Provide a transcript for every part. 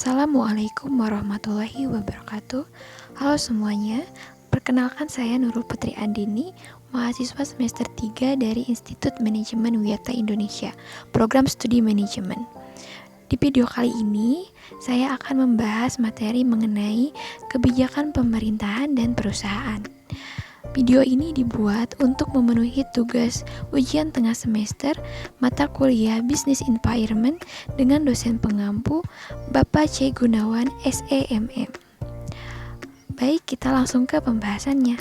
Assalamualaikum warahmatullahi wabarakatuh. Halo semuanya, perkenalkan saya Nurul Putri Andini, mahasiswa semester 3 dari Institut Manajemen Wiyata Indonesia, Program Studi Manajemen. Di video kali ini, saya akan membahas materi mengenai kebijakan pemerintahan dan perusahaan. Video ini dibuat untuk memenuhi tugas ujian tengah semester mata kuliah Business Environment dengan dosen pengampu Bapak C. Gunawan, SEMM. Baik, kita langsung ke pembahasannya.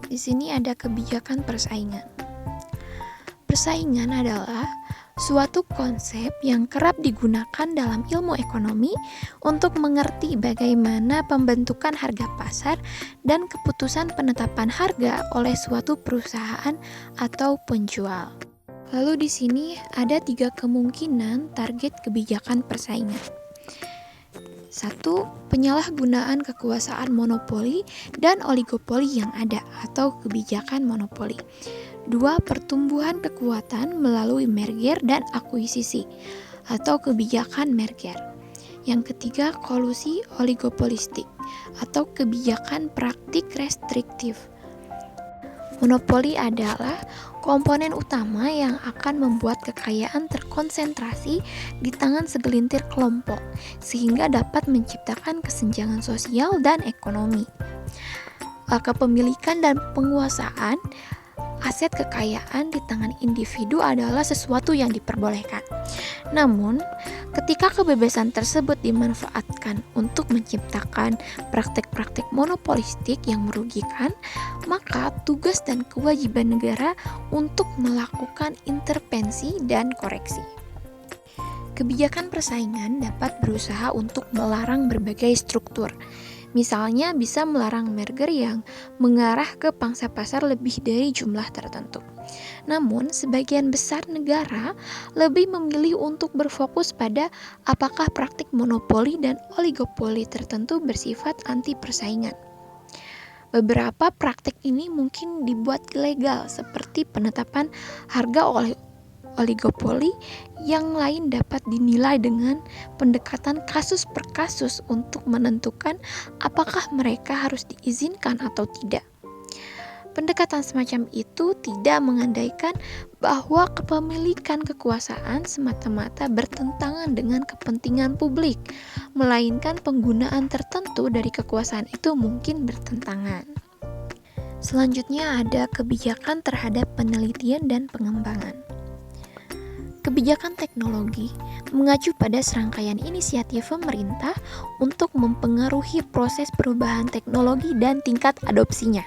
Di sini ada kebijakan persaingan. Persaingan adalah suatu konsep yang kerap digunakan dalam ilmu ekonomi untuk mengerti bagaimana pembentukan harga pasar dan keputusan penetapan harga oleh suatu perusahaan atau penjual. Lalu di sini ada 3 kemungkinan target kebijakan persaingan. 1. Penyalahgunaan kekuasaan monopoli dan oligopoli yang ada atau kebijakan monopoli. 2. Pertumbuhan kekuatan melalui merger dan akuisisi atau kebijakan merger. Yang ketiga, kolusi oligopolistik atau kebijakan praktik restriktif. Monopoli adalah komponen utama yang akan membuat kekayaan terkonsentrasi di tangan segelintir kelompok sehingga dapat menciptakan kesenjangan sosial dan ekonomi. Kepemilikan dan penguasaan aset kekayaan di tangan individu adalah sesuatu yang diperbolehkan. Namun, ketika kebebasan tersebut dimanfaatkan untuk menciptakan praktik-praktik monopolistik yang merugikan, maka tugas dan kewajiban negara untuk melakukan intervensi dan koreksi. Kebijakan persaingan dapat berusaha untuk melarang berbagai struktur. Misalnya bisa melarang merger yang mengarah ke pangsa pasar lebih dari jumlah tertentu. Namun, sebagian besar negara lebih memilih untuk berfokus pada apakah praktik monopoli dan oligopoli tertentu bersifat anti persaingan. Beberapa praktik ini mungkin dibuat ilegal seperti penetapan harga oleh oligopoli, yang lain dapat dinilai dengan pendekatan kasus per kasus untuk menentukan apakah mereka harus diizinkan atau tidak. Pendekatan semacam itu tidak mengandaikan bahwa kepemilikan kekuasaan semata-mata bertentangan dengan kepentingan publik, melainkan penggunaan tertentu dari kekuasaan itu mungkin bertentangan. Selanjutnya ada kebijakan terhadap penelitian dan pengembangan. Kebijakan teknologi mengacu pada serangkaian inisiatif pemerintah untuk mempengaruhi proses perubahan teknologi dan tingkat adopsinya.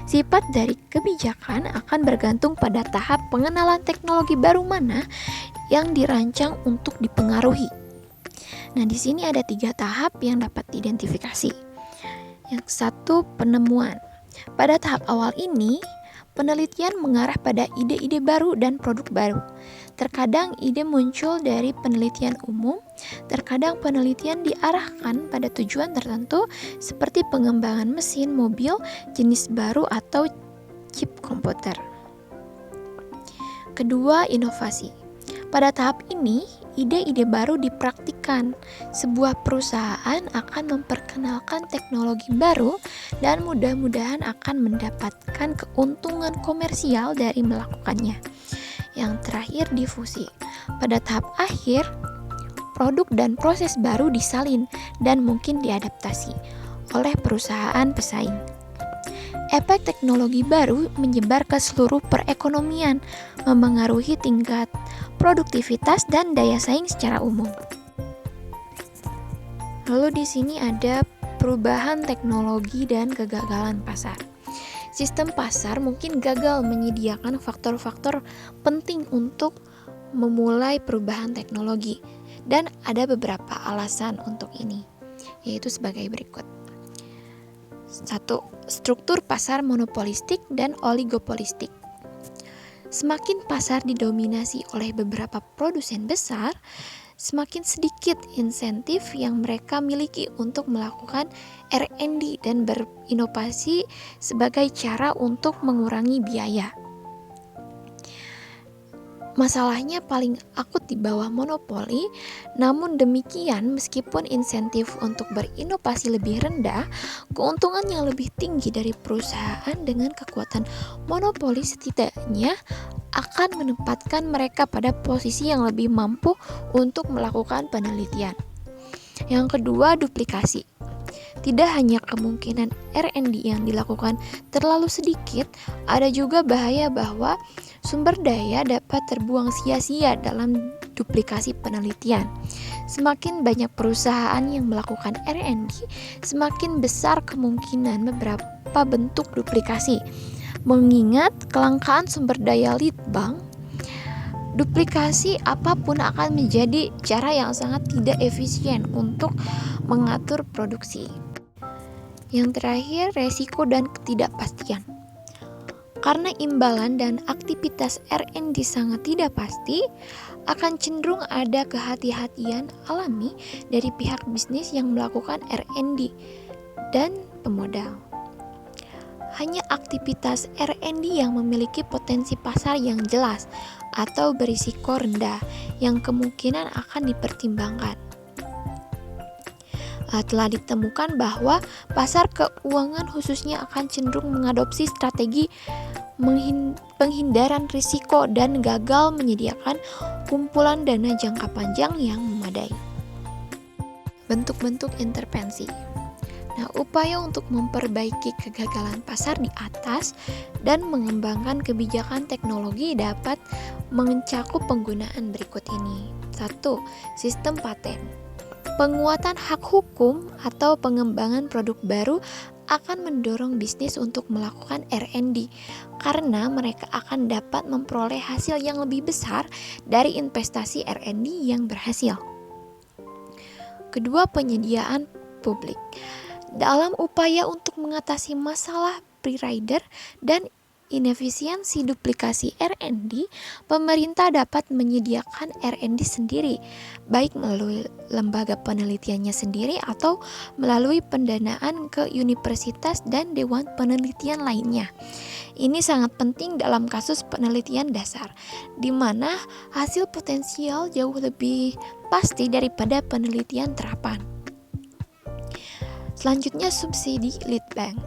Sifat dari kebijakan akan bergantung pada tahap pengenalan teknologi baru mana yang dirancang untuk dipengaruhi. Nah, di sini ada 3 tahap yang dapat diidentifikasi. Yang 1, penemuan. Pada tahap awal ini, penelitian mengarah pada ide-ide baru dan produk baru. Terkadang ide muncul dari penelitian umum, terkadang penelitian diarahkan pada tujuan tertentu seperti pengembangan mesin mobil jenis baru atau chip komputer. Kedua, inovasi. Pada tahap ini, ide-ide baru dipraktikkan. Sebuah perusahaan akan memperkenalkan teknologi baru dan mudah-mudahan akan mendapatkan keuntungan komersial dari melakukannya. Yang terakhir, difusi. Pada tahap akhir, produk dan proses baru disalin dan mungkin diadaptasi oleh perusahaan pesaing. Efek teknologi baru menyebar ke seluruh perekonomian, memengaruhi tingkat produktivitas dan daya saing secara umum. Lalu di sini ada perubahan teknologi dan kegagalan pasar. Sistem pasar mungkin gagal menyediakan faktor-faktor penting untuk memulai perubahan teknologi, dan ada beberapa alasan untuk ini, yaitu sebagai berikut. 1. Struktur pasar monopolistik dan oligopolistik. Semakin pasar didominasi oleh beberapa produsen besar, semakin sedikit insentif yang mereka miliki untuk melakukan R&D dan berinovasi sebagai cara untuk mengurangi biaya. Masalahnya paling akut di bawah monopoli, namun demikian meskipun insentif untuk berinovasi lebih rendah, keuntungan yang lebih tinggi dari perusahaan dengan kekuatan monopoli setidaknya akan menempatkan mereka pada posisi yang lebih mampu untuk melakukan penelitian. Yang kedua, duplikasi. Tidak hanya kemungkinan R&D yang dilakukan terlalu sedikit, ada juga bahaya bahwa sumber daya dapat terbuang sia-sia dalam duplikasi penelitian. Semakin banyak perusahaan yang melakukan R&D, semakin besar kemungkinan beberapa bentuk duplikasi. Mengingat kelangkaan sumber daya litbang, duplikasi apapun akan menjadi cara yang sangat tidak efisien untuk mengatur produksi. Yang terakhir, resiko dan ketidakpastian. Karena imbalan dan aktivitas R&D sangat tidak pasti, akan cenderung ada kehati-hatian alami dari pihak bisnis yang melakukan R&D dan pemodal. Hanya aktivitas R&D yang memiliki potensi pasar yang jelas atau berisiko rendah yang kemungkinan akan dipertimbangkan. Telah ditemukan bahwa pasar keuangan khususnya akan cenderung mengadopsi strategi penghindaran risiko dan gagal menyediakan kumpulan dana jangka panjang yang memadai. Bentuk-bentuk intervensi. Upaya untuk memperbaiki kegagalan pasar di atas dan mengembangkan kebijakan teknologi dapat mencakup penggunaan berikut ini. 1. Sistem paten. Penguatan hak hukum atau pengembangan produk baru akan mendorong bisnis untuk melakukan R&D karena mereka akan dapat memperoleh hasil yang lebih besar dari investasi R&D yang berhasil. Kedua, penyediaan publik. Dalam upaya untuk mengatasi masalah pre-rider dan inefisiensi duplikasi R&D, pemerintah dapat menyediakan R&D sendiri, baik melalui lembaga penelitiannya sendiri atau melalui pendanaan ke universitas dan dewan penelitian lainnya. Ini sangat penting dalam kasus penelitian dasar, di mana hasil potensial jauh lebih pasti daripada penelitian terapan. Selanjutnya, subsidi lead bank.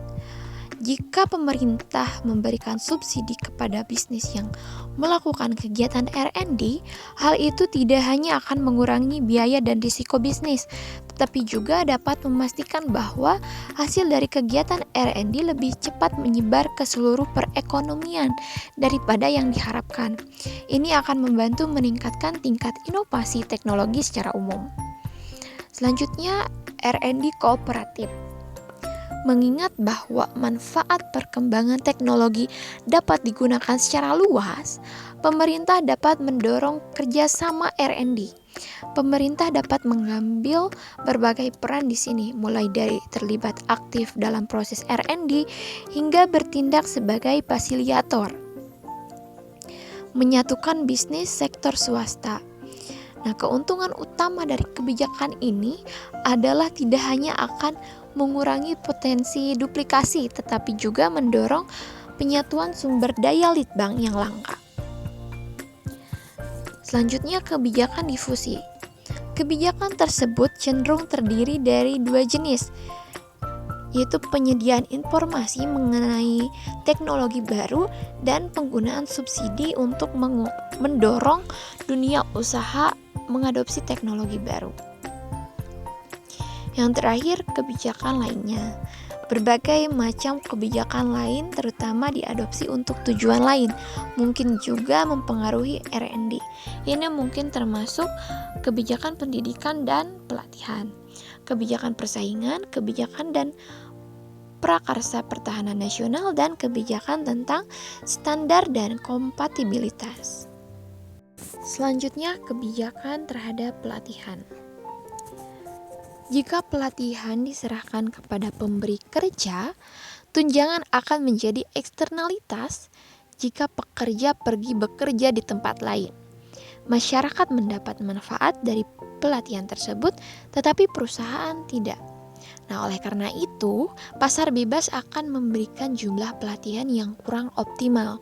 Jika pemerintah memberikan subsidi kepada bisnis yang melakukan kegiatan R&D, hal itu tidak hanya akan mengurangi biaya dan risiko bisnis, tetapi juga dapat memastikan bahwa hasil dari kegiatan R&D lebih cepat menyebar ke seluruh perekonomian daripada yang diharapkan. Ini akan membantu meningkatkan tingkat inovasi teknologi secara umum. Selanjutnya, R&D kooperatif. Mengingat bahwa manfaat perkembangan teknologi dapat digunakan secara luas, pemerintah dapat mendorong kerjasama R&D. Pemerintah dapat mengambil berbagai peran di sini, mulai dari terlibat aktif dalam proses R&D hingga bertindak sebagai fasilitator. Menyatukan bisnis sektor swasta. Keuntungan utama dari kebijakan ini adalah tidak hanya akan mengurangi potensi duplikasi, tetapi juga mendorong penyatuan sumber daya litbang yang langka. Selanjutnya, kebijakan difusi. Kebijakan tersebut cenderung terdiri dari dua jenis, yaitu penyediaan informasi mengenai teknologi baru dan penggunaan subsidi untuk mendorong dunia usaha mengadopsi teknologi baru. Yang terakhir, kebijakan lainnya. Berbagai macam kebijakan lain terutama diadopsi untuk tujuan lain, mungkin juga mempengaruhi R&D. Ini mungkin termasuk kebijakan pendidikan dan pelatihan, kebijakan persaingan, kebijakan dan prakarsa pertahanan nasional, dan kebijakan tentang standar dan kompatibilitas. Selanjutnya, kebijakan terhadap pelatihan. Jika pelatihan diserahkan kepada pemberi kerja, tunjangan akan menjadi eksternalitas jika pekerja pergi bekerja di tempat lain. Masyarakat mendapat manfaat dari pelatihan tersebut, tetapi perusahaan tidak. Oleh karena itu, pasar bebas akan memberikan jumlah pelatihan yang kurang optimal.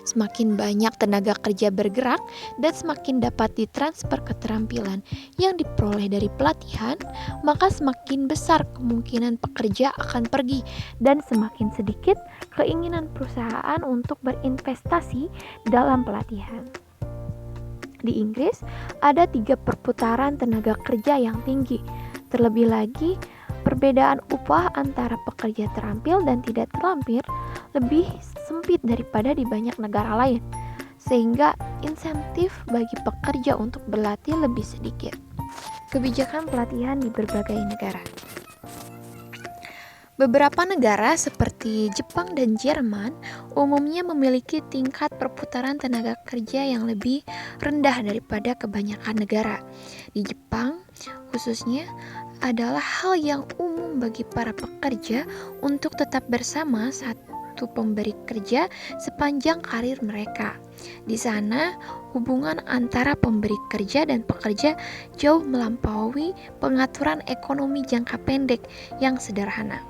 Semakin banyak tenaga kerja bergerak dan semakin dapat ditransfer keterampilan yang diperoleh dari pelatihan, maka semakin besar kemungkinan pekerja akan pergi dan semakin sedikit keinginan perusahaan untuk berinvestasi dalam pelatihan. Di Inggris, ada 3 perputaran tenaga kerja yang tinggi. Terlebih lagi, perbedaan upah antara pekerja terampil dan tidak terampil lebih sempit daripada di banyak negara lain, sehingga insentif bagi pekerja untuk berlatih lebih sedikit. Kebijakan pelatihan di berbagai negara. Beberapa negara seperti Jepang dan Jerman umumnya memiliki tingkat perputaran tenaga kerja yang lebih rendah daripada kebanyakan negara. Di Jepang, khususnya, adalah hal yang umum bagi para pekerja untuk tetap bersama satu pemberi kerja sepanjang karir mereka. Di sana, hubungan antara pemberi kerja dan pekerja jauh melampaui pengaturan ekonomi jangka pendek yang sederhana.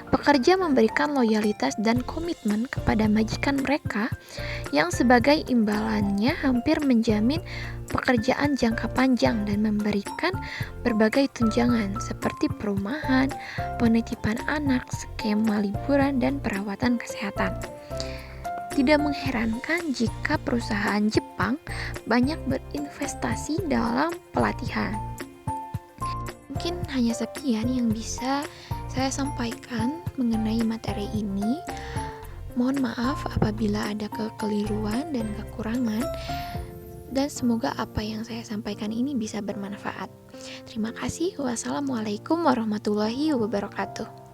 Pekerja memberikan loyalitas dan komitmen kepada majikan mereka yang sebagai imbalannya hampir menjamin pekerjaan jangka panjang dan memberikan berbagai tunjangan seperti perumahan, penitipan anak, skema liburan, dan perawatan kesehatan. Tidak mengherankan jika perusahaan Jepang banyak berinvestasi dalam pelatihan. Mungkin hanya sekian yang bisa saya sampaikan mengenai materi ini. Mohon maaf apabila ada kekeliruan dan kekurangan, dan semoga apa yang saya sampaikan ini bisa bermanfaat. Terima kasih. Wassalamualaikum warahmatullahi wabarakatuh.